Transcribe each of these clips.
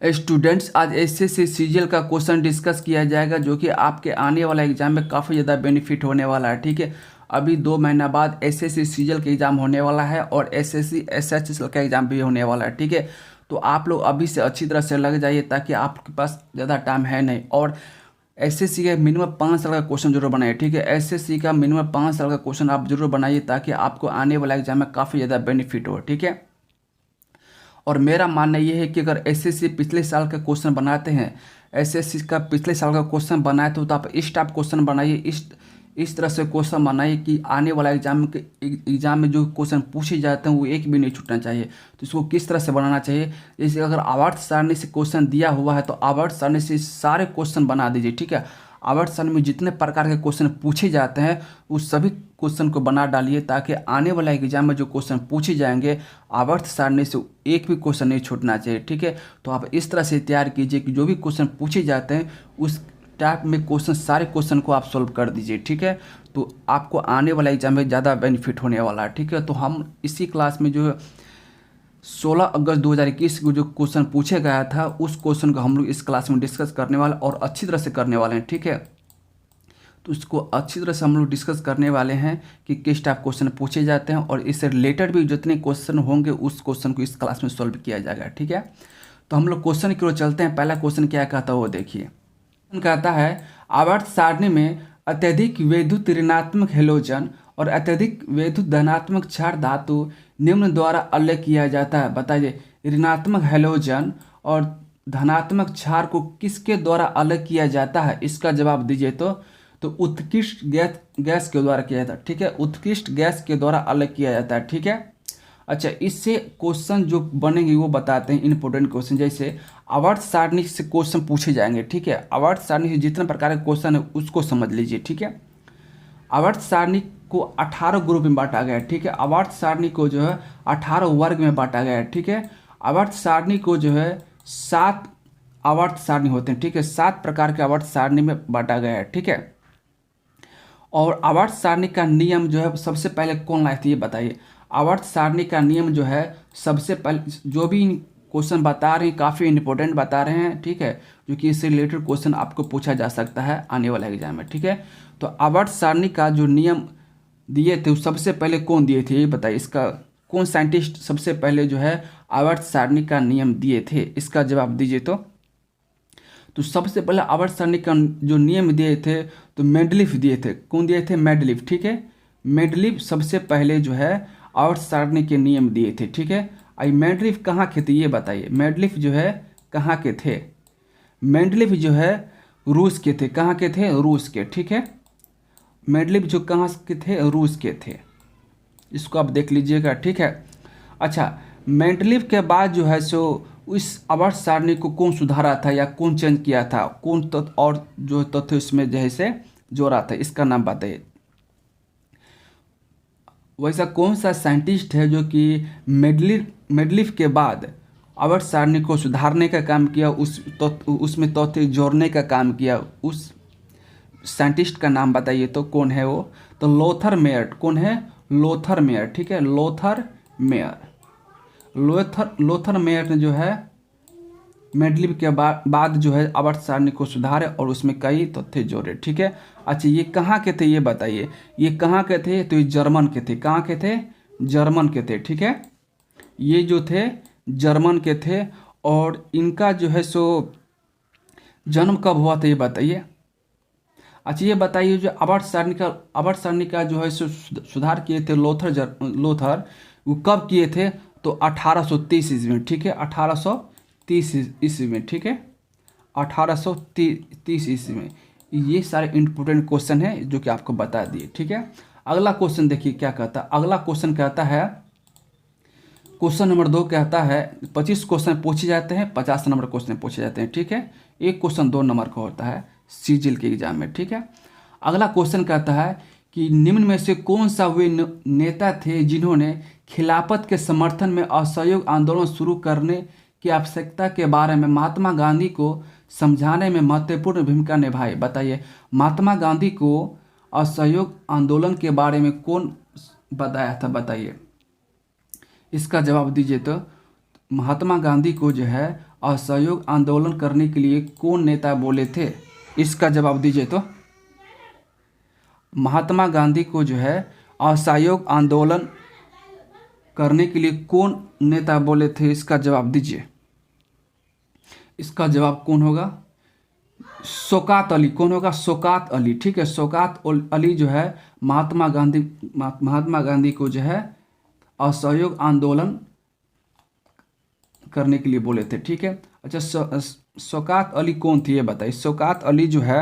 Students, आज SSC CGL का question discuss किया जाएगा जो कि आपके आने वाला एग्जाम में काफ़ी ज़्यादा बेनिफिट होने वाला है। ठीक है, अभी 2 महीना बाद एसएससी सीजीएल का एग्ज़ाम होने वाला है और एसएससी एसएचएस का एग्ज़ाम भी होने वाला है। ठीक है, तो आप लोग अभी से अच्छी तरह से लग जाइए ताकि आपके पास ज़्यादा टाइम है नहीं। और एसएससी का मिनिमम 5 साल का क्वेश्चन जरूर बनाइए। ठीक है, एसएससी का मिनिमम 5 साल का क्वेश्चन आप जरूर बनाइए ताकि आपको आने वाला एग्जाम में काफ़ी ज़्यादा बेनिफिट हो। ठीक है, और मेरा मानना ये है कि अगर एसएससी पिछले साल का क्वेश्चन बनाते हैं, एसएससी का पिछले साल का क्वेश्चन बनाए तो आप इस टाइप क्वेश्चन बनाइए, इस तरह से क्वेश्चन बनाइए कि आने वाला एग्जाम में जो क्वेश्चन पूछे जाते हैं वो एक भी नहीं छूटना चाहिए। तो इसको किस तरह से बनाना चाहिए, जैसे अगर आवर्त सारणी से क्वेश्चन दिया हुआ है तो आवर्त सारणी से सारे क्वेश्चन बना दीजिए। ठीक है, आवर्त सारणी में जितने प्रकार के क्वेश्चन पूछे जाते हैं उस सभी क्वेश्चन को बना डालिए ताकि आने वाला एग्जाम में जो क्वेश्चन पूछे जाएंगे आवर्त सारणी से एक भी क्वेश्चन नहीं छूटना चाहिए। ठीक है, तो आप इस तरह से तैयार कीजिए कि जो भी क्वेश्चन पूछे जाते हैं उस टाइप में क्वेश्चन, सारे क्वेश्चन को आप सॉल्व कर दीजिए। ठीक है, तो आपको आने वाला एग्जाम में ज़्यादा बेनिफिट होने वाला है। ठीक है, तो हम इसी क्लास में जो 16 अगस्त 2021 को जो क्वेश्चन पूछे गया था उस क्वेश्चन को हम लोग इस क्लास में डिस्कस करने वाले और अच्छी तरह से करने वाले हैं। ठीक है, तो इसको अच्छी तरह से हम लोग डिस्कस करने वाले हैं कि किस टाइप क्वेश्चन पूछे जाते हैं और इससे रिलेटेड भी जितने क्वेश्चन होंगे उस क्वेश्चन को इस क्लास में सॉल्व किया जाएगा। ठीक है, तो हम लोग क्वेश्चन की ओर चलते हैं। पहला क्वेश्चन क्या कहता है वो देखिए। कहता है आवर्त सारणी में अत्यधिक वैद्युत ऋणात्मक हेलोजन और अत्यधिक वैद्युत धनात्मक क्षार धातु निम्न द्वारा अलग किया जाता है। बताइए, ऋणात्मक हेलोजन और धनात्मक क्षार को किसके द्वारा अलग किया जाता है? इसका जवाब दीजिए। तो उत्कृष्ट गैस के द्वारा किया जाता है। ठीक है, उत्कृष्ट गैस के द्वारा अलग किया जाता है। ठीक है, अच्छा, इससे क्वेश्चन जो बनेंगे वो बताते हैं इंपॉर्टेंट क्वेश्चन। जैसे आवर्त सारणी से क्वेश्चन पूछे जाएंगे। ठीक है, आवर्त सारणी से जितने प्रकार के क्वेश्चन है उसको समझ लीजिए। ठीक है, आवर्त सारणी को 18 ग्रुप में बांटा गया है। ठीक है, आवर्त सारणी को जो है 18 वर्ग में बांटा गया है। ठीक है, आवर्त सारणी को जो है 7 आवर्त सारणी होते हैं। ठीक है, 7 प्रकार के आवर्त सारणी में बांटा गया है। ठीक है, और आवर्त सारणी का नियम जो है सबसे पहले कौन लाए थे ये बताइए। आवर्त सारणी का नियम जो है सबसे पहले, जो भी क्वेश्चन बता रहे हैं काफ़ी इंपॉर्टेंट बता रहे हैं। ठीक है, जो कि इससे रिलेटेड क्वेश्चन आपको पूछा जा सकता है आने वाले एग्जाम में। ठीक है, तो आवर्त सारणी का जो नियम दिए थे सबसे पहले कौन दिए थे ये बताइए। इसका कौन साइंटिस्ट सबसे पहले जो है आवर्त सारणी का नियम दिए थे, इसका जवाब दीजिए। तो सबसे पहले आवर्त सारणी का जो नियम दिए थे तो मेंडलीफ दिए थे। कौन दिए थे? मेंडलीफ। ठीक है, मेंडलीफ सबसे पहले जो है आवर्त सारणी के नियम दिए थे। ठीक है, आई मेंडलीफ कहाँ के थे ये बताइए। मेंडलीफ जो है कहाँ के थे? मेंडलीफ जो है रूस के थे। कहाँ के थे? रूस के। ठीक है, मेंडलीफ जो कहाँ के थे? रूस के थे। इसको आप देख लीजिएगा। ठीक है, अच्छा, मेंडलीफ के बाद जो है सो उस आवर्त सारणी को कौन सुधारा था या कौन चेंज किया था, कौन तत्व और जो तथ्य उसमें जैसे जोड़ा था, इसका नाम बताइए। वैसा कौन सा साइंटिस्ट है जो कि मेंडलीफ के बाद आवर्त सारणी को सुधारने का काम किया, उसमें तथ्य जोड़ने का काम किया, उस साइंटिस्ट का नाम बताइए। तो कौन है वो? तो लोथर मेयर। कौन है? Lothar Meyer. ठीक है, लोथर मेयर। लोथर मेयर ने जो है मेंडलीफ के बाद जो है आवर्त सारणी को सुधारे और उसमें कई तथ्य जोड़े। ठीक है, अच्छा, ये कहाँ के थे ये बताइए। ये कहाँ के थे? तो ये जर्मन के थे। कहाँ के थे? जर्मन के थे। ठीक है, ये जो थे जर्मन के थे और इनका जो है सो जन्म कब हुआ था ये बताइए। अच्छा, ये बताइए जो आवर्त सारणी का जो है सो सुधार किए थे लोथर, वो कब किए थे? तो 1830 ईस्वी में। ठीक है, 1830 ईस्वी में। ठीक है, 1830 ईस्वी में। ये सारे इंपॉर्टेंट क्वेश्चन है जो कि आपको बता दिए। ठीक है, अगला क्वेश्चन देखिए क्या कहता है। अगला क्वेश्चन कहता है, क्वेश्चन नंबर 2 कहता है 25 क्वेश्चन पूछे जाते हैं, 50 नंबर क्वेश्चन पूछे जाते हैं। ठीक है, एक क्वेश्चन 2 नंबर का होता है सीजीएल के एग्जाम में। ठीक है, अगला क्वेश्चन कहता है कि निम्न में से कौन सा वे नेता थे जिन्होंने खिलाफत के समर्थन में असहयोग आंदोलन शुरू करने की आवश्यकता के बारे में महात्मा गांधी को समझाने में महत्वपूर्ण भूमिका निभाई? बताइए, महात्मा गांधी को असहयोग आंदोलन के बारे में कौन बताया था? बताइए, इसका जवाब दीजिए। तो महात्मा गांधी को जो है असहयोग आंदोलन करने के लिए कौन नेता बोले थे? इसका जवाब दीजिए। तो महात्मा गांधी को जो है असहयोग आंदोलन करने के लिए कौन नेता बोले थे? इसका जवाब दीजिए। इसका जवाब कौन होगा? शौकत अली। कौन होगा? शौकत अली। ठीक है, शौकत अली जो है महात्मा गांधी को जो है असहयोग आंदोलन करने के लिए बोले थे। ठीक है, अच्छा शौकत अली कौन थी ये बताइए। शौकत अली जो है,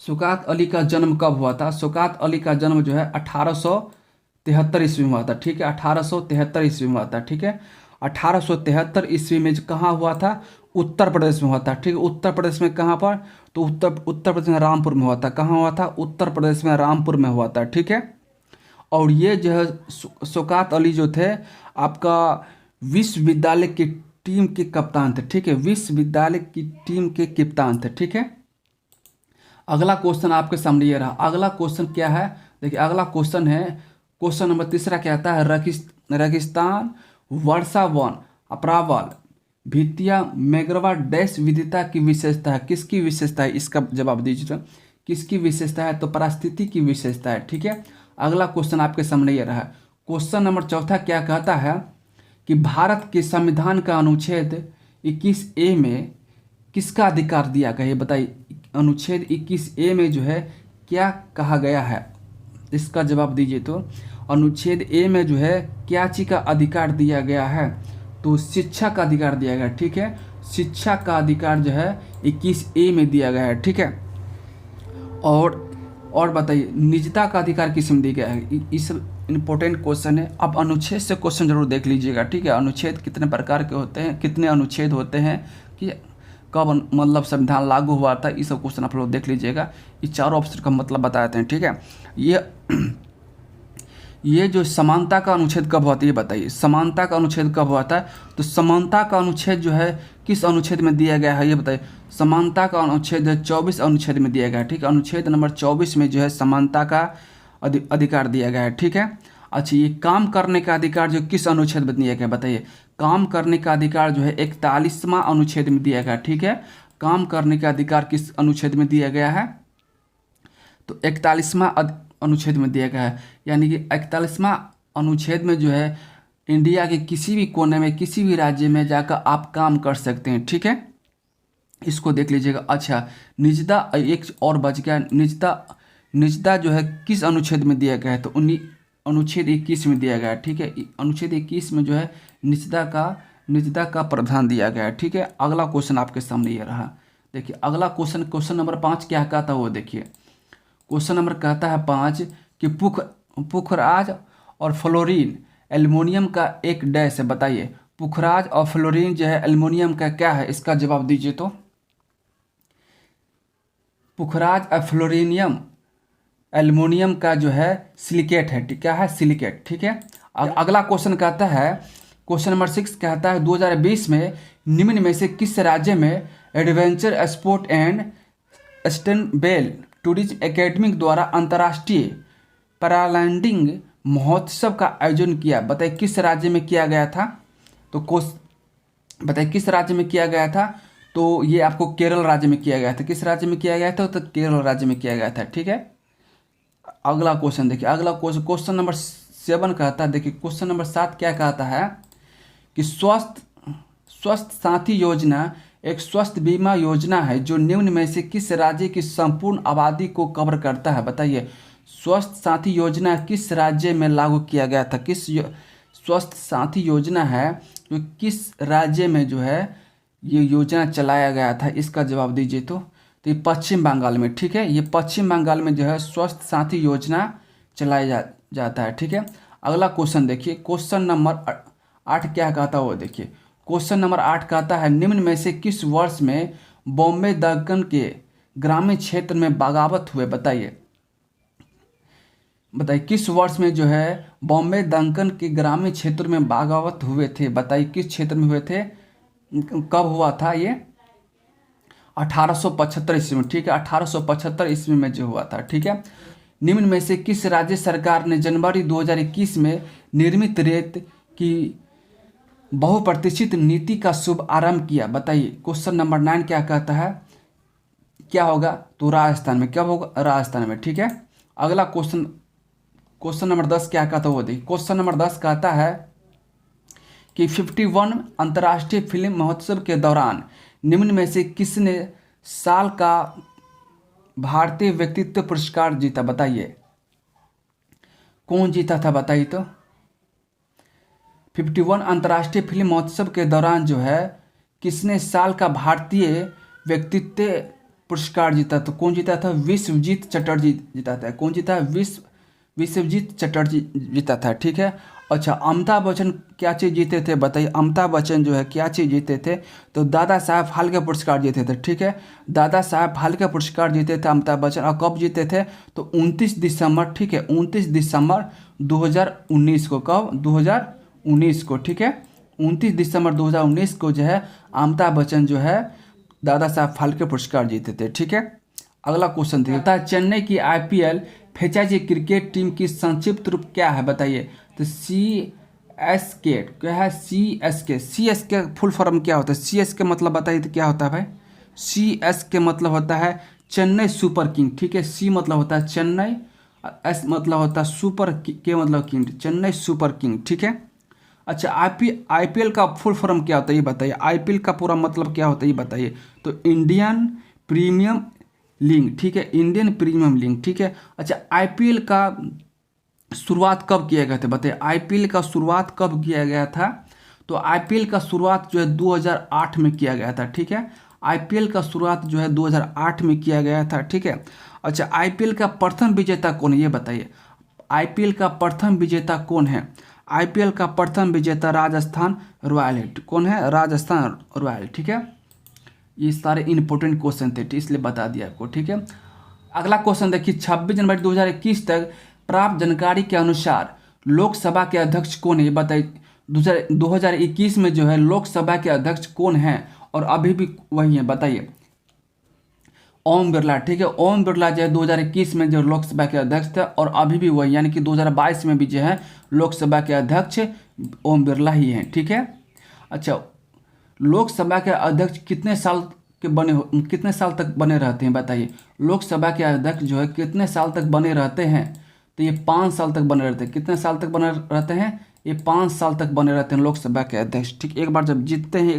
शौकत अली का जन्म कब हुआ था? शौकत अली का जन्म जो है 1873 ईस्वी में हुआ था। ठीक है, 1873 ईस्वी में हुआ था। ठीक है, 1873 ईस्वी में कहाँ हुआ था? उत्तर प्रदेश में हुआ था। ठीक है, उत्तर प्रदेश में कहाँ पर? तो उत्तर प्रदेश में रामपुर में हुआ था। कहाँ हुआ था? उत्तर प्रदेश में रामपुर में हुआ था। ठीक है, और ये जो है शौकत अली जो थे आपका विश्वविद्यालय की टीम के कप्तान थे। ठीक है, विश्वविद्यालय की टीम के कप्तान थे। ठीक है, अगला क्वेश्चन आपके सामने ये रहा। अगला क्वेश्चन क्या है? देखिए अगला क्वेश्चन है, क्वेश्चन नंबर तीसरा कहता है रेगिस्तान वर्षा वन अप्रावल भित्तिया मैग्रवा डैश विविधता की विशेषता है। किसकी विशेषता है? इसका जवाब दीजिए। किसकी विशेषता है? तो परिस्थिति की विशेषता है। ठीक है, अगला क्वेश्चन आपके सामने ये रहा। क्वेश्चन नंबर चौथा क्या कहता है कि भारत के संविधान का अनुच्छेद 21A में किसका अधिकार दिया गया है? बताइए, अनुच्छेद 21A में जो है क्या कहा गया है? इसका जवाब दीजिए। तो अनुच्छेद ए में जो है क्या चीज़ का अधिकार दिया गया है? तो शिक्षा का अधिकार दिया गया है। ठीक है, शिक्षा का अधिकार जो है 21A में दिया गया है। ठीक है, और बताइए निजता का अधिकार किस में दिया गया है? इस इंपॉर्टेंट क्वेश्चन है। अब अनुच्छेद से क्वेश्चन जरूर देख लीजिएगा। ठीक है, अनुच्छेद कितने प्रकार के होते हैं, कितने अनुच्छेद होते हैं, कि कब मतलब संविधान लागू हुआ था, ये सब क्वेश्चन आप लोग देख लीजिएगा। ये चारों ऑप्शन का मतलब बताते हैं। ठीक है, ये जो समानता का अनुच्छेद कब हुआ था ये बताइए। समानता का अनुच्छेद कब हुआ था? तो समानता का अनुच्छेद जो है किस अनुच्छेद में दिया गया है ये बताइए। समानता का अनुच्छेद 24 अनुच्छेद में दिया गया है। ठीक है, अनुच्छेद नंबर 24 में जो है समानता का अधिकार दिया गया है। ठीक है, अच्छा ये काम करने का अधिकार जो किस अनुच्छेद में दिया गया बताइए। काम करने का अधिकार जो है 41वां अनुच्छेद में दिया गया। ठीक है, काम करने का अधिकार किस अनुच्छेद में दिया गया है? तो 41वां अनुच्छेद में दिया गया है। यानी कि 41वां अनुच्छेद में जो है इंडिया के किसी भी कोने में किसी भी राज्य में जाकर आप काम कर सकते हैं। ठीक है, इसको देख लीजिएगा। अच्छा निजता एक और बच गया, निजता जो है किस अनुच्छेद में दिया गया है? तो अनुच्छेद 21 में दिया गया है। ठीक है, अनुच्छेद 21 में जो है निजता का प्रावधान दिया गया है। ठीक है, अगला क्वेश्चन आपके सामने ये रहा। देखिए अगला क्वेश्चन नंबर 5 क्या कहता है वो देखिए। क्वेश्चन नंबर कहता है 5 कि पुखराज और फ्लोरीन एल्युमिनियम का एक डैश है। बताइए पुखराज और फ्लोरीन जो है एल्युमिनियम का क्या है? इसका जवाब दीजिए। तो पुखराज और फ्लोरीनियम एल्युमिनियम का जो है सिलिकेट है। क्या है? सिलिकेट। ठीक है, अगला क्वेश्चन कहता है, क्वेश्चन नंबर 6 कहता है 2020 में निम्न में से किस राज्य में adventure sport and sustainable tourism academy द्वारा अंतर्राष्ट्रीय पैराग्लाइडिंग महोत्सव का आयोजन किया? बताइए किस राज्य में किया गया था? तो बताइए किस राज्य में किया गया था? तो ये आपको केरल राज्य में किया गया था। किस राज्य में किया गया था? तो केरल राज्य में किया गया था। ठीक है, अगला क्वेश्चन देखिए। अगला क्वेश्चन नंबर 7 कहता है, देखिए क्वेश्चन नंबर 7 क्या कहता है कि स्वस्थ साथी योजना एक स्वास्थ्य बीमा योजना है जो निम्न में से किस राज्य की संपूर्ण आबादी को कवर करता है? बताइए स्वस्थ साथी योजना किस राज्य में लागू किया गया था? स्वस्थ साथी योजना है जो किस राज्य में जो है ये योजना चलाया गया था? इसका जवाब दीजिए। तो ये पश्चिम बंगाल में। ठीक है, ये पश्चिम बंगाल में जो है स्वस्थ साथी योजना चलाया जाता है। ठीक है, अगला क्वेश्चन देखिए। क्वेश्चन नंबर 8 क्या कहता है वो देखिए। क्वेश्चन नंबर 8 कहता है निम्न में से किस वर्ष में बॉम्बे दक्कन के ग्रामीण क्षेत्र में बगावत हुए? बताइए किस वर्ष में जो है बॉम्बे दक्कन के ग्रामीण क्षेत्र में बगावत हुए थे? बताइए किस क्षेत्र में हुए थे, कब हुआ था ये? 1875 ईस्वी में। ठीक है, 1875 ईस्वी में जो हुआ था। ठीक है, निम्न में से किस राज्य सरकार ने जनवरी 2021 में निर्मित रेत की बहुप्रतीक्षित नीति का शुभ आरंभ किया? बताइए। क्वेश्चन नंबर 9 क्या कहता है? क्या होगा? तो राजस्थान में। कब होगा? राजस्थान में। ठीक है। अगला क्वेश्चन, क्वेश्चन नंबर 10 क्या कहता है वो देखिए। क्वेश्चन नंबर 10 कहता है कि 51 अंतर्राष्ट्रीय फिल्म महोत्सव के दौरान निम्न में से किसने साल का भारतीय व्यक्तित्व पुरस्कार जीता? बताइए कौन जीता था, बताइए तो। 51 अंतर्राष्ट्रीय फिल्म महोत्सव के दौरान जो है किसने साल का भारतीय व्यक्तित्व पुरस्कार जीता? तो कौन जीता था? विश्वजीत चटर्जी जीता था। कौन जीता? विश्वजीत चटर्जी जीता था। ठीक है। अच्छा, अमिताभ बच्चन क्या चीज़ जीते थे? बताइए। अमिताभ बच्चन जो है क्या चीज़ जीते थे? तो दादा साहब फाल्के पुरस्कार जीते थे। ठीक है। दादा साहब फाल्के पुरस्कार जीते थे अमिताभ बच्चन। और कब जीते थे? तो 29 दिसंबर। ठीक है, 29 दिसंबर 2019 को। कब? 2019 को। ठीक है, 29 दिसंबर 2019 को जो है अमिताभ बच्चन जो है दादा साहब फाल्के पुरस्कार जीते थे। ठीक है। अगला क्वेश्चन देखिए। चेन्नई की आईपीएल फ्रेंचाइजी क्रिकेट टीम की संक्षिप्त रूप क्या है? बताइए। तो CSK क्या है? CSK फुल फॉर्म क्या होता है? CSK मतलब बताइए तो क्या होता है भाई? CSK मतलब होता है चेन्नई सुपर किंग। ठीक है। C मतलब होता है चेन्नई, S मतलब होता है सुपर, के मतलब किंग, चेन्नई सुपर किंग। ठीक है। अच्छा, आईपीएल का फुल फॉर्म क्या होता है ये बताइए। आईपीएल का पूरा मतलब क्या होता है ये बताइए। तो इंडियन प्रीमियम लीग। ठीक है, इंडियन प्रीमियम लीग। ठीक है। अच्छा, आईपीएल का शुरुआत कब किया गया था? बताइए। आईपीएल का शुरुआत कब किया गया था? तो आईपीएल का शुरुआत जो है 2008 में किया गया था। ठीक है। आईपीएल का शुरुआत जो है 2008 में किया गया था। ठीक है। अच्छा, आईपीएल का प्रथम विजेता कौन है ये बताइए। आईपीएल का प्रथम विजेता कौन है? आईपीएल का प्रथम विजेता राजस्थान रॉयल है। कौन है? राजस्थान रॉयल। ठीक है। ये सारे इंपॉर्टेंट क्वेश्चन थे, इसलिए बता दिया आपको। ठीक है। अगला क्वेश्चन देखिए। 26 जनवरी 2021 तक प्राप्त जानकारी के अनुसार लोकसभा के अध्यक्ष कौन है ये बताइए। 2021 में जो है लोकसभा के अध्यक्ष कौन है? और अभी भी वही है, बताइए। ओम बिरला। ठीक है। ओम बिरला जो है 2021 में जो लोकसभा के अध्यक्ष थे और अभी भी वही, यानी कि 2022 में भी जो है लोकसभा के अध्यक्ष ओम बिरला ही हैं। ठीक है। अच्छा, लोकसभा के अध्यक्ष कितने साल के कितने साल तक बने रहते हैं बताइए। लोकसभा के अध्यक्ष जो है कितने साल तक बने रहते हैं? तो ये 5 साल तक बने रहते हैं। कितने साल तक बने रहते हैं? ये 5 साल तक बने रहते हैं लोकसभा के अध्यक्ष। ठीक, एक बार जब जीतते हैं,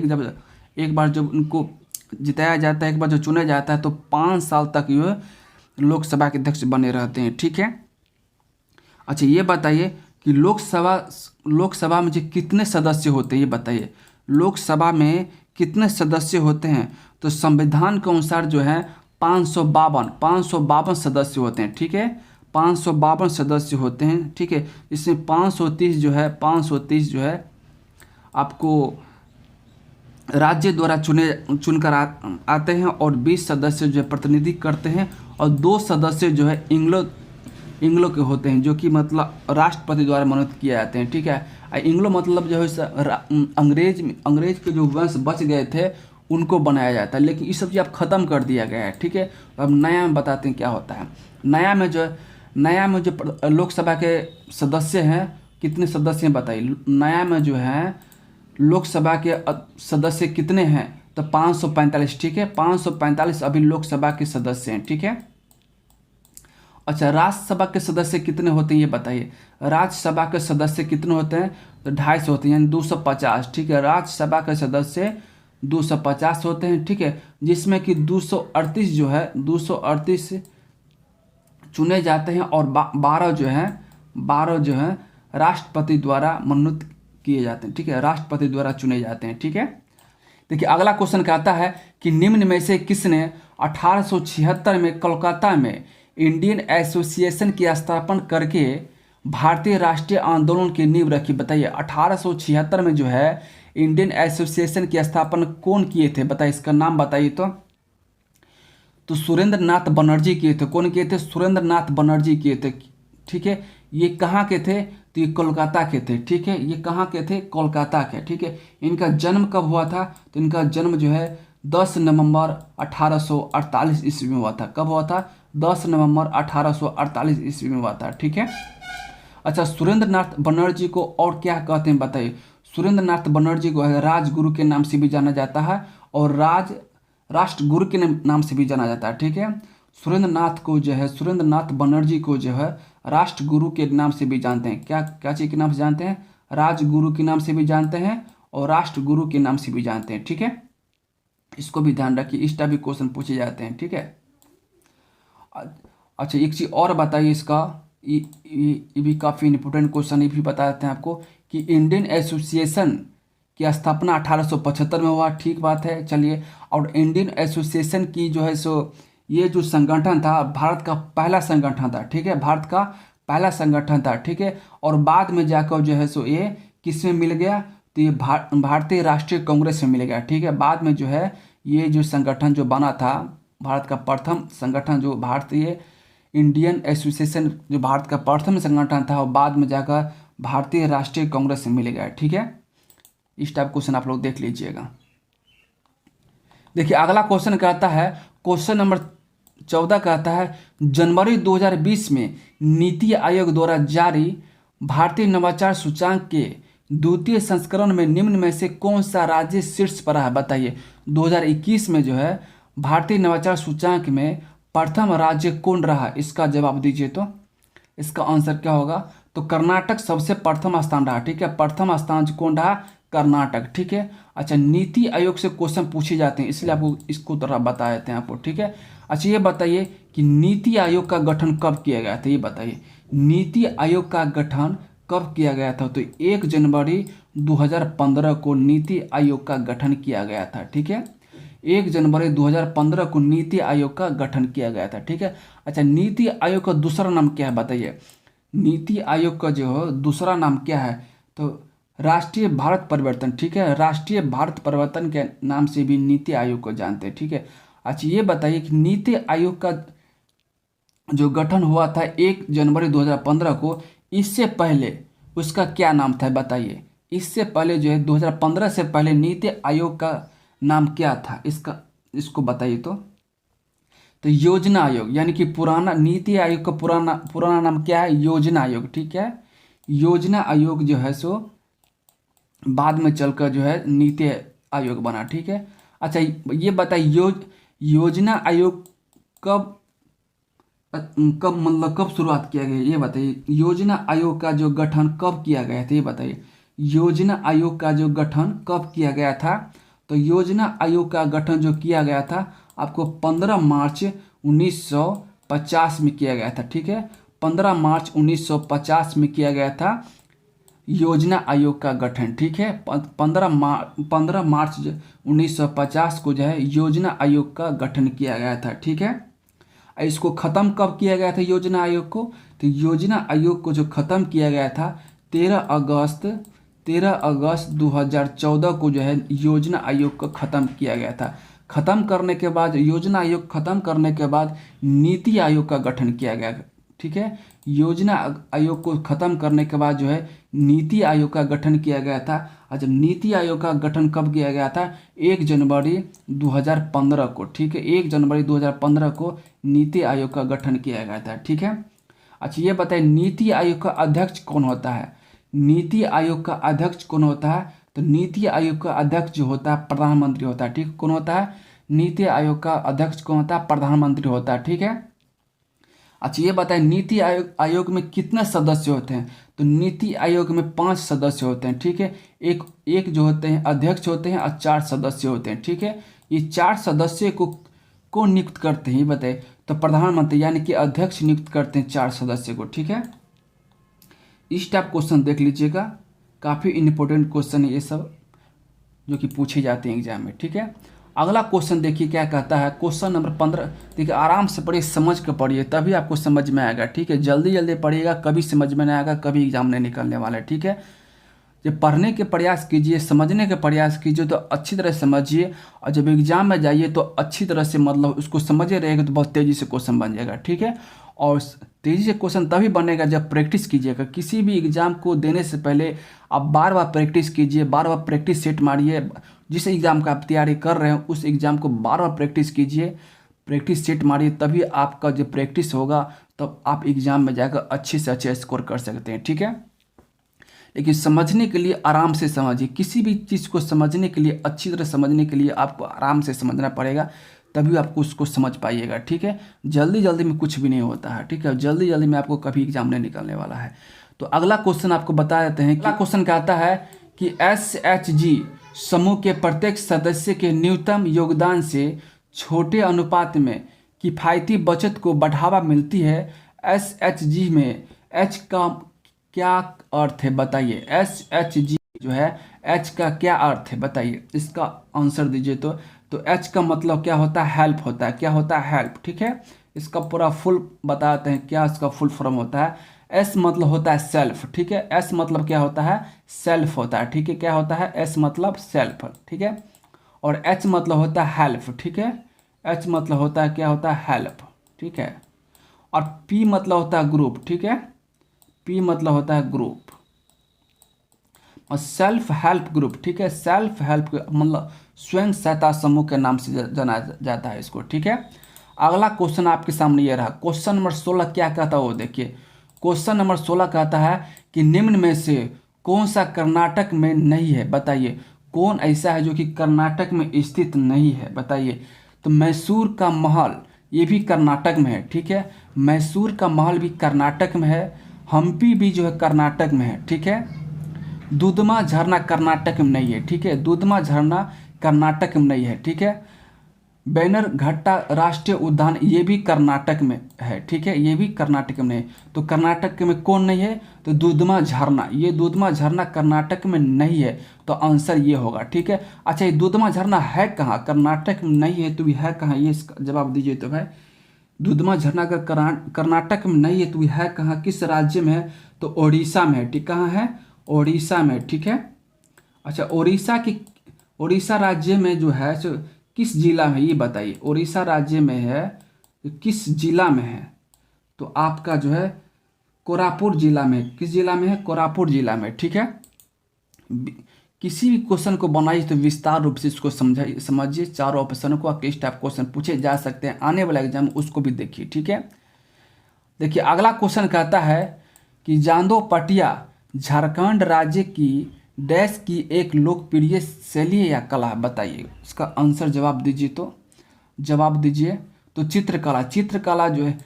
एक बार जब उनको जिताया जाता है, एक बार जो चुना जाता है, तो 5 साल तक ये लोकसभा के अध्यक्ष बने रहते हैं। ठीक है। अच्छा, ये बताइए कि लोकसभा में जो कितने सदस्य होते हैं ये बताइए। लोकसभा में कितने सदस्य होते हैं? तो संविधान के अनुसार जो है 552 सदस्य होते हैं। ठीक है। 552 सदस्य होते हैं। ठीक है। इसमें 530 जो है आपको राज्य द्वारा चुनकर आते हैं और 20 सदस्य जो है प्रतिनिधि करते हैं और 2 सदस्य जो है इंग्लो के होते हैं, जो कि मतलब राष्ट्रपति द्वारा मनोनीत किए जाते हैं। ठीक है। इंग्लो मतलब जो है अंग्रेज के जो वंश बच गए थे उनको बनाया जाता है, लेकिन इस सब चीज़ अब ख़त्म कर दिया गया है। ठीक है। अब नया में बताते हैं क्या होता है। नया में जो लोकसभा के सदस्य हैं, कितने सदस्य हैं बताइए। नया में जो है लोकसभा के सदस्य कितने हैं? तो 545। ठीक है। 545 अभी लोकसभा के सदस्य हैं। ठीक है। अच्छा, राज्यसभा के सदस्य कितने होते हैं ये बताइए। राज्यसभा के सदस्य कितने होते हैं? तो 250 होते हैं, यानी 250। ठीक है। राज्यसभा के सदस्य 250 होते हैं। ठीक है। जिसमें कि 238 चुने जाते हैं और 12 जो है राष्ट्रपति द्वारा मनोनीत किए जाते हैं। ठीक है। राष्ट्रपति द्वारा चुने जाते हैं। ठीक है। देखिए, अगला क्वेश्चन कहता है कि निम्न में से किसने 1876 में कोलकाता में इंडियन एसोसिएशन की स्थापना करके भारतीय राष्ट्रीय आंदोलन की नींव रखी? बताइए। 1876 में जो है इंडियन एसोसिएशन की स्थापना कौन किए थे? बताइए, इसका नाम बताइए तो सुरेंद्र नाथ बनर्जी किए थे। कौन किए थे? सुरेंद्र नाथ बनर्जी किए थे। ठीक है। ये कहाँ के थे? तो ये कोलकाता के थे। ठीक है। ये कहाँ के थे? कोलकाता के। ठीक है। इनका जन्म कब हुआ था? तो इनका जन्म जो है 10 नवंबर 1848 ईस्वी में हुआ था। कब हुआ था? 10 नवंबर 1848 ईस्वी में हुआ था। ठीक है। अच्छा, सुरेंद्र नाथ बनर्जी को और क्या कहते हैं बताइए। सुरेंद्र नाथ बनर्जी को है राजगुरु के नाम से भी जाना जाता है और राष्ट्रगुरु के नाम से भी जाना जाता है। ठीक है, सुरेंद्र नाथ बनर्जी को जो है राष्ट्रगुरु के नाम से भी जानते हैं। क्या क्या चीज़ के नाम से जानते हैं? राजगुरु के नाम से भी जानते हैं और राष्ट्रगुरु के नाम से भी जानते हैं। ठीक है, इसको भी ध्यान रखिए, इस टाइप के क्वेश्चन पूछे जाते हैं। ठीक है, अच्छा एक चीज़ और बताइए इसका, ये भी काफ़ी इंपॉर्टेंट क्वेश्चन, ये भी बता देते हैं आपको कि इंडियन एसोसिएशन की स्थापना 1875 में हुआ। ठीक बात है, चलिए। और इंडियन एसोसिएशन की जो है सो ये जो संगठन था भारत का पहला संगठन था। ठीक है, भारत का पहला संगठन था। ठीक है, और बाद में जाकर जो है सो ये किस में मिल गया? तो ये भारतीय राष्ट्रीय कांग्रेस में मिल गया। ठीक है, बाद में जो है ये जो संगठन जो बना था, भारत का प्रथम संगठन जो भारतीय इंडियन एसोसिएशन, जो भारत का प्रथम संगठन था, और बाद में जाकर भारतीय राष्ट्रीय कांग्रेस से मिल गया। ठीक है, इस टाइप क्वेश्चन आप लोग देख लीजिएगा। देखिए अगला क्वेश्चन कहता है, क्वेश्चन नंबर 14 कहता है, जनवरी 2020 में नीति आयोग द्वारा जारी भारतीय नवाचार सूचांक के द्वितीय संस्करण में निम्न में से कौन सा राज्य शीर्ष पर है? बताइए। 2021 में जो है भारतीय नवाचार सूचांक में प्रथम राज्य कौन रहा? इसका जवाब दीजिए। तो इसका आंसर क्या होगा? तो कर्नाटक सबसे प्रथम स्थान रहा। ठीक है, प्रथम स्थान कौन रहा? कर्नाटक। ठीक है, अच्छा नीति आयोग से क्वेश्चन पूछे जाते हैं, इसलिए आपको इसको थोड़ा बता देते हैं आपको। ठीक है, अच्छा ये बताइए कि नीति आयोग का गठन कब किया गया था? ये बताइए, नीति आयोग का गठन कब किया गया था? तो 1 जनवरी 2015 को नीति आयोग का गठन किया गया था। ठीक है, 1 जनवरी 2015 को नीति आयोग का गठन किया गया था। ठीक है, अच्छा नीति आयोग का दूसरा नाम क्या है? बताइए। नीति आयोग का जो है दूसरा नाम क्या है? तो राष्ट्रीय भारत परिवर्तन। ठीक है, राष्ट्रीय भारत परिवर्तन के नाम से भी नीति आयोग को जानते हैं। ठीक है, अच्छा ये बताइए कि नीति आयोग का जो गठन हुआ था 1 जनवरी 2015 को, इससे पहले उसका क्या नाम था? बताइए। इससे पहले जो है 2015 से पहले नीति आयोग का नाम क्या था? इसको बताइए। तो योजना आयोग, यानी कि पुराना नीति आयोग का पुराना नाम क्या है? योजना आयोग। ठीक है, योजना आयोग जो है सो बाद में चलकर जो है नीति आयोग बना। ठीक है, अच्छा ये बताइए योजना आयोग कब कब शुरुआत किया गया? ये बताइए। योजना आयोग का जो गठन कब किया गया था? ये बताइए। योजना आयोग का जो गठन कब किया गया था? तो योजना आयोग का गठन जो किया गया था आपको 15 मार्च 1950 में किया गया था। ठीक है, 15 मार्च 1950 में किया गया था योजना आयोग का गठन। ठीक है, 15 मार्च 1950 को जो है योजना आयोग का गठन किया गया था। ठीक है, इसको ख़त्म कब किया गया था योजना आयोग को? तो योजना आयोग को जो ख़त्म किया गया था 13 अगस्त 2014 को जो है योजना आयोग को ख़त्म किया गया था। ख़त्म करने के बाद योजना आयोग ख़त्म करने के बाद नीति आयोग का गठन किया गया। ठीक है, योजना आयोग को ख़त्म करने के बाद जो है नीति आयोग का गठन किया गया था। अच्छा नीति आयोग का गठन कब किया गया था? 1 जनवरी 2015 को। ठीक है, 1 जनवरी 2015 को नीति आयोग का गठन किया गया था। ठीक है, अच्छा ये बताइए नीति आयोग का अध्यक्ष कौन होता है? नीति आयोग का अध्यक्ष कौन होता है? तो नीति आयोग का अध्यक्ष जो होता है प्रधानमंत्री होता है। ठीक, कौन होता है? नीति आयोग का अध्यक्ष कौन होता है? प्रधानमंत्री होता है। ठीक है, अच्छा ये बताएं नीति आयोग में कितने सदस्य होते हैं? तो नीति आयोग में 5 सदस्य होते हैं। ठीक है, एक जो होते हैं अध्यक्ष होते हैं और 4 सदस्य होते हैं। ठीक है, ये 4 सदस्य को नियुक्त करते हैं, ये बताइए। तो प्रधानमंत्री यानी कि अध्यक्ष नियुक्त करते हैं 4 सदस्य को। ठीक है, इस टाइप क्वेश्चन देख लीजिएगा, काफ़ी इंपॉर्टेंट क्वेश्चन है ये सब जो कि पूछे जाते हैं एग्जाम में। ठीक है, अगला क्वेश्चन देखिए क्या कहता है, क्वेश्चन नंबर 15। देखिए आराम से पढ़िए, समझ कर पढ़िए, तभी आपको समझ में आएगा। ठीक है, जल्दी पढ़िएगा, कभी समझ में नहीं आएगा, कभी एग्जाम नहीं निकलने वाला है। ठीक है, जब पढ़ने के प्रयास कीजिए, समझने के प्रयास कीजिए तो अच्छी तरह समझिए, और जब एग्जाम में जाइए तो अच्छी तरह से मतलब उसको समझे रहेगा तो बहुत तेज़ी से क्वेश्चन बन जाएगा। ठीक है, और तेज़ी से क्वेश्चन तभी बनेगा जब प्रैक्टिस कीजिएगा। किसी भी एग्ज़ाम को देने से पहले आप बार बार प्रैक्टिस कीजिए, बार बार प्रैक्टिस सेट मारिए। जिस एग्ज़ाम का आप तैयारी कर रहे हैं उस एग्ज़ाम को बार बार प्रैक्टिस कीजिए, प्रैक्टिस सेट मारिए, तभी आपका जब प्रैक्टिस होगा तब आप एग्ज़ाम में जाकर अच्छे से अच्छे स्कोर कर सकते हैं। ठीक है, लेकिन समझने के लिए आराम से समझिए। किसी भी चीज़ को समझने के लिए, अच्छी तरह समझने के लिए आपको आराम से समझना पड़ेगा, तभी आपको उसको समझ पाइएगा, ठीक है। जल्दी जल्दी में कुछ भी नहीं होता है, ठीक है। जल्दी जल्दी में आपको कभी एग्जाम नहीं निकलने वाला है। तो अगला क्वेश्चन आपको बता देते हैं। अगला क्वेश्चन कहता है कि SHG समूह के प्रत्येक सदस्य के न्यूनतम योगदान से छोटे अनुपात में किफ़ायती बचत को बढ़ावा मिलती है। SHG में H का क्या अर्थ है बताइए। SHG जो है, H का क्या अर्थ है बताइए, इसका आंसर दीजिए। तो H का मतलब क्या होता है, हेल्प होता है। क्या होता है, हेल्प, ठीक है। इसका पूरा फुल बताते हैं, क्या इसका फुल फॉर्म होता है। S मतलब होता है सेल्फ, ठीक है। S मतलब क्या होता है, सेल्फ होता है, ठीक है। क्या होता है, S मतलब सेल्फ, ठीक है। और H मतलब होता है हेल्प, ठीक है। H मतलब होता है, क्या होता है, हेल्प, ठीक है। और P मतलब होता है ग्रुप, ठीक है। P मतलब होता है ग्रुप और सेल्फ हेल्प ग्रुप, ठीक है। सेल्फ हेल्प मतलब स्वयं सहायता समूह के नाम से जाना जाता है इसको, ठीक है। अगला क्वेश्चन आपके सामने ये रहा। क्वेश्चन नंबर 16 क्या कहता है वो देखिए। क्वेश्चन नंबर 16 कहता है कि निम्न में से कौन सा कर्नाटक में नहीं है बताइए। कौन ऐसा है जो कि कर्नाटक में स्थित नहीं है बताइए। तो मैसूर का महल, ये भी कर्नाटक में है, ठीक है। मैसूर का महल भी कर्नाटक में है। हम्पी भी जो है कर्नाटक में है, ठीक है। दुधमा झरना कर्नाटक में नहीं है, ठीक है। दुधमा झरना कर्नाटक में नहीं है, ठीक है। बैनरघट्टा राष्ट्रीय उद्यान ये भी कर्नाटक में है, ठीक है। ये भी कर्नाटक में है। तो कर्नाटक में कौन नहीं है, तो दुधमा झरना, ये दुधमा झरना कर्नाटक में नहीं है। तो आंसर ये होगा, ठीक है। अच्छा, ये दुधमा झरना है कहाँ, कर्नाटक में नहीं है तो ये है कहाँ, ये इसका जवाब दीजिए। तो भाई दुधमा झरना अगर कर्नाटक में नहीं है तो ये है कहाँ, किस राज्य में है, तो ओडिशा में है, ठीक। कहाँ है, ओडिशा में, ठीक है। अच्छा, उड़ीसा राज्य में जो है सो किस जिला में, ये बताइए। उड़ीसा राज्य में है तो किस जिला में है, तो आपका जो है कोरापुट जिला में। किस जिला में है, कोरापुट जिला में, ठीक है। किसी भी क्वेश्चन को बनाइए तो विस्तार रूप से इसको समझिए। चारों ऑप्शनों को किस टाइप क्वेश्चन पूछे जा सकते हैं आने वाला एग्जाम, उसको भी देखिए, ठीक है। देखिए अगला क्वेश्चन कहता है कि जांदो पटिया झारखंड राज्य की डैश की एक लोकप्रिय शैली या कला बताइए। इसका आंसर जवाब दीजिए। तो जवाब दीजिए। तो चित्रकला, चित्रकला जो है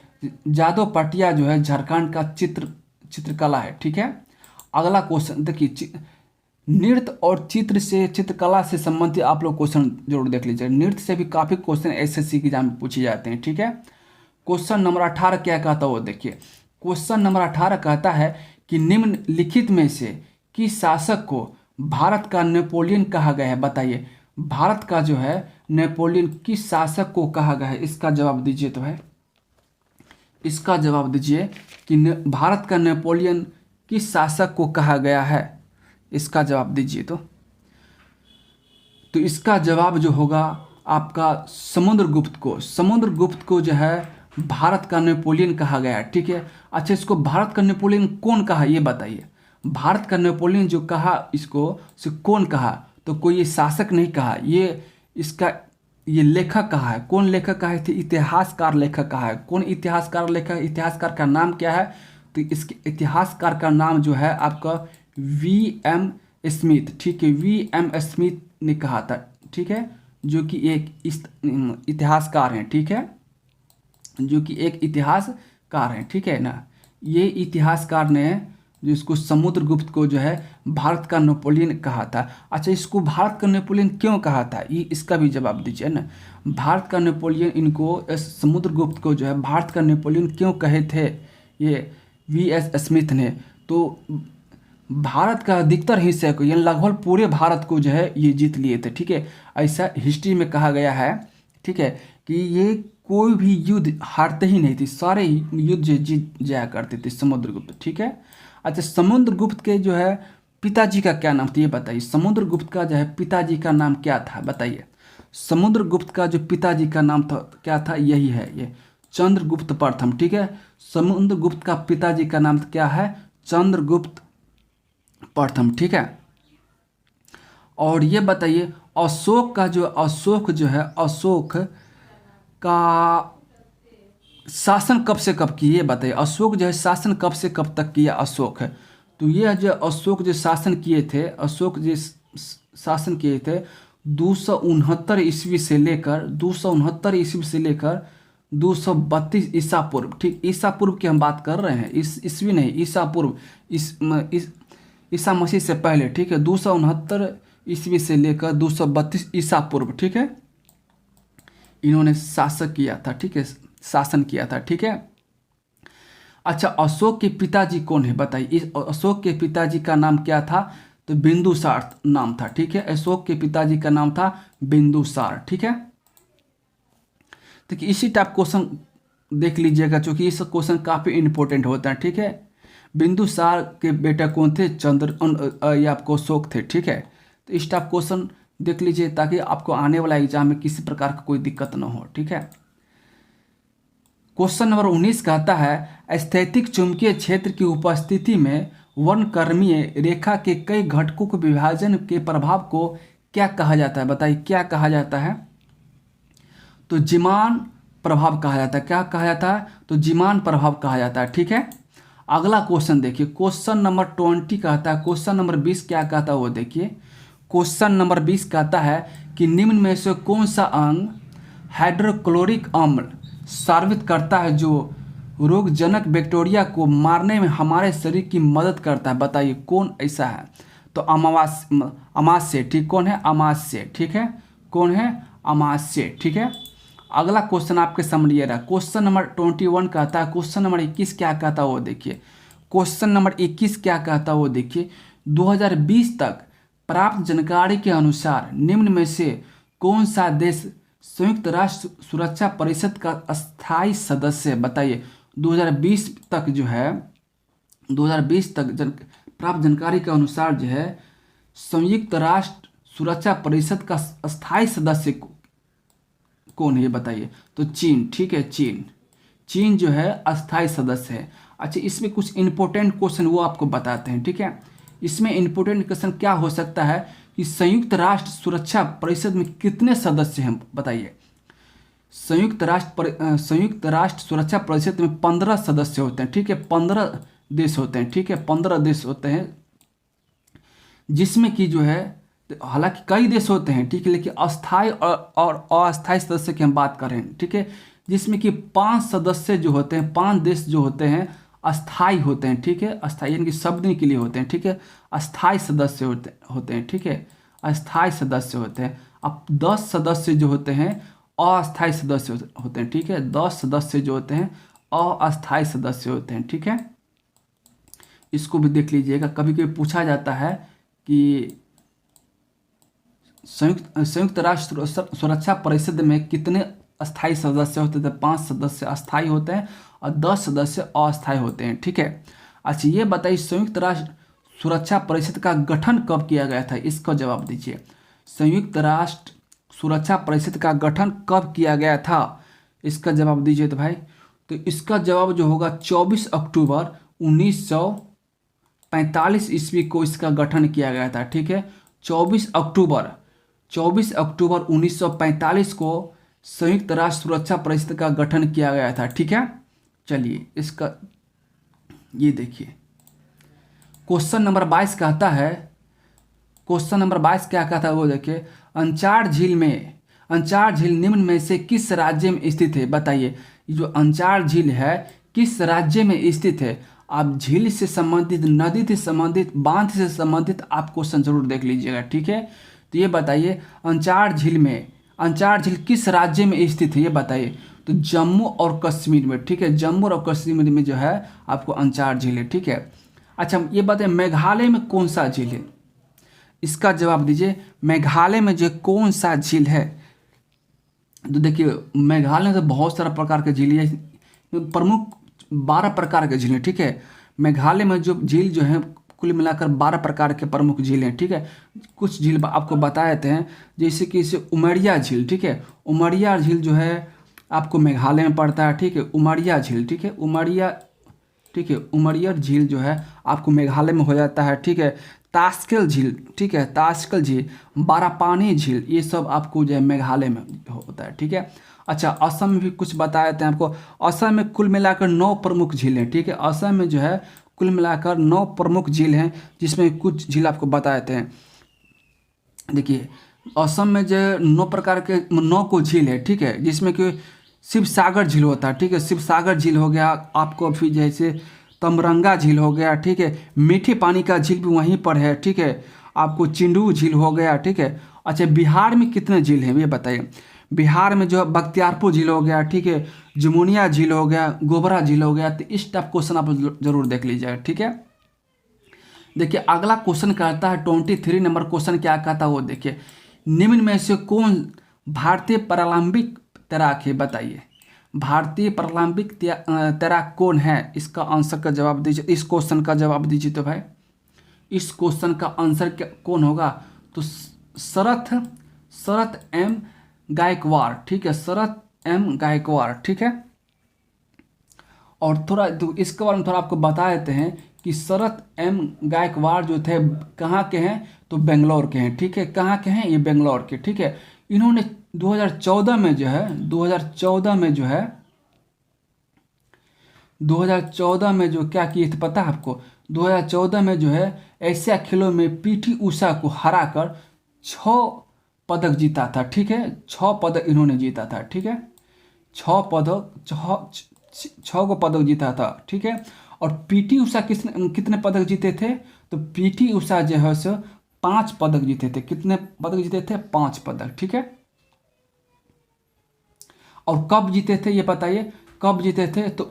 जादव पटिया जो है झारखंड का चित्रकला है, ठीक है। अगला क्वेश्चन देखिए, नृत्य और चित्रकला से संबंधित आप लोग क्वेश्चन जरूर देख लीजिए। नृत्य से भी काफ़ी क्वेश्चन SSC के एग्जाम में पूछे जाते हैं, ठीक है। क्वेश्चन नंबर 18 क्या कहता है वो देखिए। क्वेश्चन नंबर 18 कहता है कि निम्नलिखित में से किस शासक को भारत का नेपोलियन कहा गया है बताइए। भारत का जो है नेपोलियन किस शासक को कहा गया है, इसका जवाब दीजिए। तो है इसका जवाब दीजिए कि भारत का नेपोलियन किस शासक को कहा गया है, इसका जवाब दीजिए। तो इसका जवाब जो होगा आपका समुद्रगुप्त को जो है भारत का नेपोलियन कहा गया है, ठीक है। अच्छा, इसको भारत का नेपोलियन कौन कहा ये बताइए। भारत का नेपोलियन जो कहा इसको से कौन कहा, तो कोई ये शासक नहीं कहा, ये लेखक कहा है। कौन लेखक कहा है, इतिहासकार लेखक कहा है। कौन इतिहासकार लेखक, इतिहासकार का नाम क्या है, तो इसके इतिहासकार का नाम जो है आपका VM स्मिथ, ठीक है। VM स्मिथ ने कहा था, ठीक है, जो कि एक इतिहासकार हैं, ठीक है, जो कि एक इतिहासकार हैं, ठीक है ना। ये इतिहासकार ने जो इसको समुद्रगुप्त को जो है भारत का नेपोलियन कहा था। अच्छा, इसको भारत का नेपोलियन क्यों कहा था, ये इसका भी जवाब दीजिए ना। भारत का नेपोलियन, इनको समुद्रगुप्त को जो है भारत का नेपोलियन क्यों कहे थे ये VS स्मिथ ने, तो भारत का अधिकतर हिस्से को, यानी लगभग पूरे भारत को जो है ये जीत लिए थे, ठीक है। ऐसा हिस्ट्री में कहा गया है, ठीक है, कि ये कोई भी युद्ध हारते ही नहीं थे, सारे युद्ध जीत जाया करते थे समुद्रगुप्त, ठीक है। अच्छा, समुद्रगुप्त के जो है पिताजी का क्या नाम था ये बताइए। समुद्रगुप्त का जो है पिताजी का नाम क्या था बताइए। समुद्रगुप्त का जो पिताजी का नाम था क्या था, यही है, ये चंद्रगुप्त प्रथम, ठीक है। समुद्रगुप्त का पिताजी का नाम क्या है, चंद्रगुप्त प्रथम, ठीक है। और ये बताइए अशोक है, अशोक का शासन कब से कब किया ये बताइए। अशोक जो है शासन कब से कब तक किया अशोक है, तो ये जो अशोक जो शासन किए थे, अशोक जो शासन किए थे 269 ईस्वी से लेकर 269 ईस्वी से लेकर 232 ईसा पूर्व, ठीक, ईसा पूर्व की हम बात कर रहे हैं, इस ईस्वी नहीं, ईसा पूर्व, ईसा मसीह से पहले, ठीक है, 269 ईस्वी से लेकर 232 ईसा पूर्व, ठीक है, इन्होंने शासक किया था, ठीक है, शासन किया था, ठीक है। अच्छा, अशोक के पिताजी कौन है बताइए। इस अशोक के पिताजी का नाम क्या था, तो बिंदुसार नाम था, ठीक है, अशोक के पिताजी का नाम था बिंदुसार, ठीक है। देखिए इसी टाइप क्वेश्चन देख लीजिएगा, क्योंकि इस क्वेश्चन काफ़ी इंपॉर्टेंट होता है, ठीक है। बिंदुसार के बेटा कौन थे, ये आपको अशोक थे, ठीक है। तो इस टाइप क्वेश्चन देख लीजिए ताकि आपको आने वाला एग्जाम में किसी प्रकार का कोई दिक्कत ना हो, ठीक है। क्वेश्चन नंबर 19 कहता है स्थैतिक चुंबकीय क्षेत्र की उपस्थिति में वर्णक्रमीय रेखा के कई घटकों के विभाजन के प्रभाव को क्या कहा जाता है, बताइए क्या कहा जाता है। तो जीमान प्रभाव कहा जाता है, क्या कहा जाता है, तो जीमान प्रभाव कहा जाता है, ठीक है। अगला क्वेश्चन देखिए, क्वेश्चन नंबर 20 कहता है, क्वेश्चन नंबर 20 क्या कहता है वो देखिए। क्वेश्चन नंबर 20 कहता है कि निम्न में से कौन सा अंग हाइड्रोक्लोरिक अम्ल स्रावित करता है जो रोगजनक बैक्टीरिया को मारने में हमारे शरीर की मदद करता है, बताइए कौन ऐसा है। तो अमाशय, ठीक, कौन है, अमाशय, ठीक है, कौन है, अमाशय, ठीक है। अगला क्वेश्चन आपके सामने ये रहा, क्वेश्चन नंबर 21 कहता है, क्वेश्चन नंबर 21 क्या कहता है वो देखिए। क्वेश्चन नंबर 21 क्या कहता है वो देखिए। 2020 तक प्राप्त जानकारी के अनुसार निम्न में से कौन सा देश संयुक्त राष्ट्र सुरक्षा परिषद का अस्थायी सदस्य, बताइए। 2020 तक जो है, 2020 तक प्राप्त जानकारी के अनुसार जो है संयुक्त राष्ट्र सुरक्षा परिषद का अस्थायी सदस्य कौन है ये बताइए। तो चीन, ठीक है, चीन जो है अस्थायी सदस्य है। अच्छा, इसमें कुछ इंपॉर्टेंट क्वेश्चन वो आपको बताते हैं, ठीक है। इसमें इंपॉर्टेंट क्वेश्चन क्या हो सकता है कि संयुक्त राष्ट्र सुरक्षा परिषद में कितने सदस्य हैं, बताइए। संयुक्त राष्ट्र सुरक्षा परिषद में 15 सदस्य होते हैं, ठीक है, 15 देश होते हैं, ठीक है, 15 देश होते हैं, जिसमें कि जो है हालांकि कई देश होते हैं, ठीक है, लेकिन अस्थायी और अस्थायी सदस्य की हम बात कर रहे हैं, ठीक है, जिसमें कि 5 सदस्य जो होते हैं, 5 देश जो होते हैं अस्थाई होते हैं, ठीक है, अस्थाई यानी कि सब दिन के लिए होते हैं, ठीक है, अस्थाई सदस्य होते हैं, ठीक है, अस्थाई सदस्य होते हैं। अब 10 सदस्य जो होते हैं अस्थाई सदस्य होते हैं, ठीक है, 10 सदस्य जो होते हैं अस्थाई सदस्य होते हैं, ठीक है। इसको भी देख लीजिएगा, कभी कभी पूछा जाता है कि संयुक्त राष्ट्र सुरक्षा परिषद में कितने अस्थाई सदस्य होते थे। 5 सदस्य अस्थाई होते हैं और 10 सदस्य अस्थाई होते हैं, ठीक है। अच्छा, ये बताइए संयुक्त राष्ट्र सुरक्षा परिषद का गठन कब किया गया था, इसका जवाब दीजिए। संयुक्त राष्ट्र सुरक्षा परिषद का गठन कब किया गया था, इसका जवाब दीजिए। तो भाई, तो इसका जवाब जो होगा 24 अक्टूबर 1945 ईस्वी को इसका गठन किया गया था, ठीक है। 24 अक्टूबर 1945 को संयुक्त राष्ट्र सुरक्षा परिषद का गठन किया गया था, ठीक है। चलिए इसका ये देखिए, क्वेश्चन नंबर 22 कहता है, क्वेश्चन नंबर 22 क्या कहता है वो देखिए। अंचार झील निम्न में से किस राज्य में स्थित है, बताइए। ये जो अंचार झील है किस राज्य में स्थित है। आप झील से संबंधित, नदी से संबंधित, बांध से संबंधित आप क्वेश्चन जरूर देख लीजिएगा, ठीक है। तो ये बताइए अंचार झील किस राज्य में स्थित है, ये बताइए। तो जम्मू और कश्मीर में, ठीक है, जम्मू और कश्मीर में जो है आपको अंचार झील है, ठीक है। अच्छा, ये बताइए मेघालय में कौन सा झील है, इसका जवाब दीजिए। मेघालय में जो कौन सा झील है, तो देखिए मेघालय में तो बहुत सारा प्रकार के झील है, प्रमुख 12 प्रकार के झील है, ठीक है। मेघालय में जो झील जो है कुल मिलाकर 12 प्रकार के प्रमुख झील हैं, ठीक है। कुछ झील आपको बताए थे हैं, जैसे कि इसे उमरिया झील, ठीक है, उमरिया झील जो है आपको मेघालय में पड़ता है, ठीक है, उमरिया झील, ठीक है, उमरिया झील जो है आपको मेघालय में हो जाता है, ठीक है। तास्केल झील, ठीक है, तास्केल झील, बारापानी झील, ये सब आपको जो है मेघालय में होता है, ठीक है। अच्छा, असम में भी कुछ बताए थे आपको। असम में कुल मिलाकर 9 प्रमुख झील हैं, ठीक है। असम में जो है कुल मिलाकर 9 प्रमुख झील हैं, जिसमें कुछ झील आपको बता देते हैं। देखिए असम में जो 9 प्रकार के 9 को झील है, ठीक है, जिसमें कि शिव सागर झील होता है, ठीक है, शिव सागर झील हो गया आपको, फिर जैसे तमरंगा झील हो गया, ठीक है, मीठे पानी का झील भी वहीं पर है, ठीक है, आपको चिंडू झील हो गया, ठीक है। अच्छा बिहार में कितने झील हैं ये बताइए। बिहार में जो है बख्तियारपुर झील हो गया, ठीक है, जमुनिया झील हो गया, गोबरा झील हो गया। तो इस टाइप क्वेश्चन आप जरूर देख लीजिएगा, ठीक है। देखिए अगला क्वेश्चन कहता है 23 नंबर क्वेश्चन क्या कहता है वो देखिए, निम्न में से कौन भारतीय पैरालंपिक तैराक है बताइए। भारतीय पैरालंपिक तैराक कौन है, इसका आंसर का जवाब दीजिए, इस क्वेश्चन का जवाब दीजिए। तो भाई इस क्वेश्चन का आंसर क्या कौन होगा, तो शरत एम गायकवाड़, ठीक है, शरत एम गायकवाड़, ठीक है। और थोड़ा तो इसके बारे में थोड़ा आपको बता देते हैं कि शरत एम गायकवाड़ जो थे कहाँ के हैं, तो बेंगलोर के हैं, ठीक है, कहाँ के हैं, ये बेंगलोर के, ठीक है। इन्होंने 2014 में जो है 2014 में जो क्या किए थे पता है आपको, 2014 में जो है एशिया खेलों में पीटी उषा को हराकर 6 पदक जीता था, ठीक है, 6 पदक इन्होंने जीता था, ठीक है, 6 को पदक जीता था, ठीक है। और पीटी उषा कितने पदक जीते थे, तो पीटी उषा जो है सो 5 पदक जीते थे। कितने पदक जीते थे, 5 पदक, ठीक है। और कब जीते थे ये बताइए, कब जीते थे, तो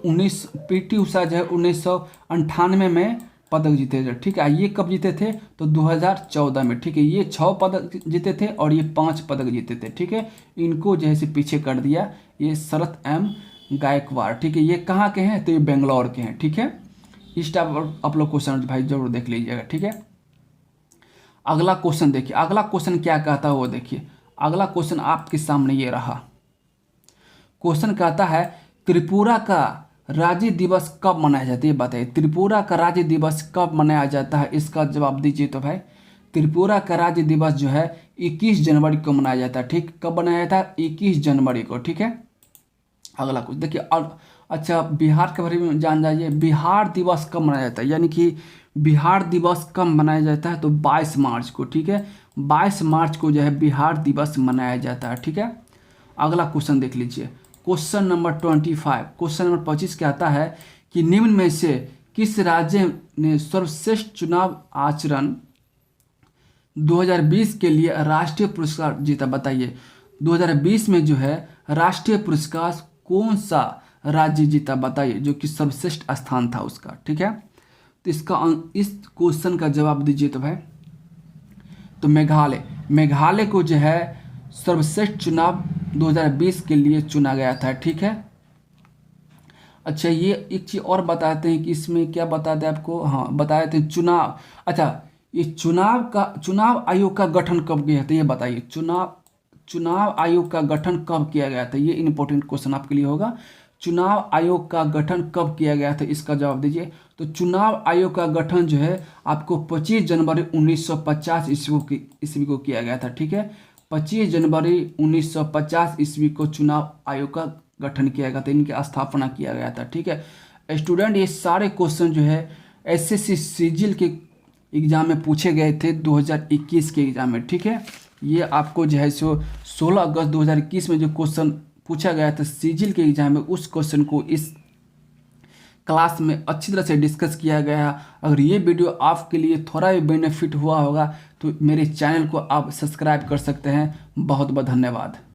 पीटी उषा जो है 1998 में पदक जीते थे, ठीक है। ये कब जीते थे, तो 2014 में, ठीक है। ये 6 पदक जीते थे और ये 5 पदक जीते थे, ठीक है। इनको जैसे पीछे कर दिया, ये शरत एम गायकवाड़, ठीक है। ये कहाँ के हैं, तो ये बेंगलोर के हैं, ठीक है। इस टाइप आप लोग क्वेश्चन भाई जरूर देख लीजिएगा, ठीक है। अगला क्वेश्चन देखिए, अगला क्वेश्चन क्या कहता है वो देखिए। अगला क्वेश्चन आपके सामने ये रहा। क्वेश्चन कहता है त्रिपुरा का राज्य दिवस कब मनाया जाता है, ये बताइए। त्रिपुरा का राज्य दिवस कब मनाया जाता है, इसका जवाब दीजिए। तो भाई त्रिपुरा का राज्य दिवस जो है 21 जनवरी को मनाया जाता है, ठीक। कब मनाया जाता है, 21 जनवरी को, ठीक है। अगला कुछ देखिए, और अच्छा बिहार के बारे में जान जाइए, बिहार दिवस कब मनाया जाता है, यानी कि बिहार दिवस कब मनाया जाता है, तो 22 मार्च को, ठीक है। 22 मार्च को जो है बिहार दिवस मनाया जाता है, ठीक है। अगला क्वेश्चन देख लीजिए, क्वेश्चन नंबर 25। क्वेश्चन नंबर 25 कहता है कि निम्न में से किस राज्य ने सर्वश्रेष्ठ चुनाव आचरण 2020 के लिए राष्ट्रीय पुरस्कार जीता, बताइए। 2020 में जो है राष्ट्रीय पुरस्कार कौन सा राज्य जीता बताइए, जो कि सर्वश्रेष्ठ स्थान था उसका, ठीक है। तो इस क्वेश्चन का जवाब दीजिए। तो भाई तो मेघालय को जो है सर्वश्रेष्ठ चुनाव 2020 के लिए चुना गया था, ठीक है। अच्छा ये एक चीज़ और बताते हैं कि इसमें क्या बता दें आपको, हाँ बता देते हैं चुनाव। अच्छा ये चुनाव आयोग का गठन कब किया था, ये बताइए। चुनाव आयोग का गठन कब किया गया था, ये इंपॉर्टेंट क्वेश्चन आपके लिए होगा। चुनाव आयोग का गठन कब किया गया था, इसका जवाब दीजिए। तो चुनाव आयोग का गठन जो है आपको 25 जनवरी 1950 ईस्वी को किया गया था, ठीक है। 25 जनवरी 1950 ईस्वी को चुनाव आयोग का गठन किया गया था, इनकी स्थापना किया गया था, ठीक है। स्टूडेंट ये सारे क्वेश्चन जो है एसएससी सीजीएल के एग्ज़ाम में पूछे गए थे 2021 के एग्ज़ाम में, ठीक है। ये आपको जो है सो 16 अगस्त 2021 में जो क्वेश्चन पूछा गया था सीजीएल के एग्ज़ाम में, उस क्वेश्चन को इस क्लास में अच्छी तरह से डिस्कस किया गया। अगर ये वीडियो आपके लिए थोड़ा भी बेनिफिट हुआ होगा तो मेरे चैनल को आप सब्सक्राइब कर सकते हैं। बहुत बहुत धन्यवाद।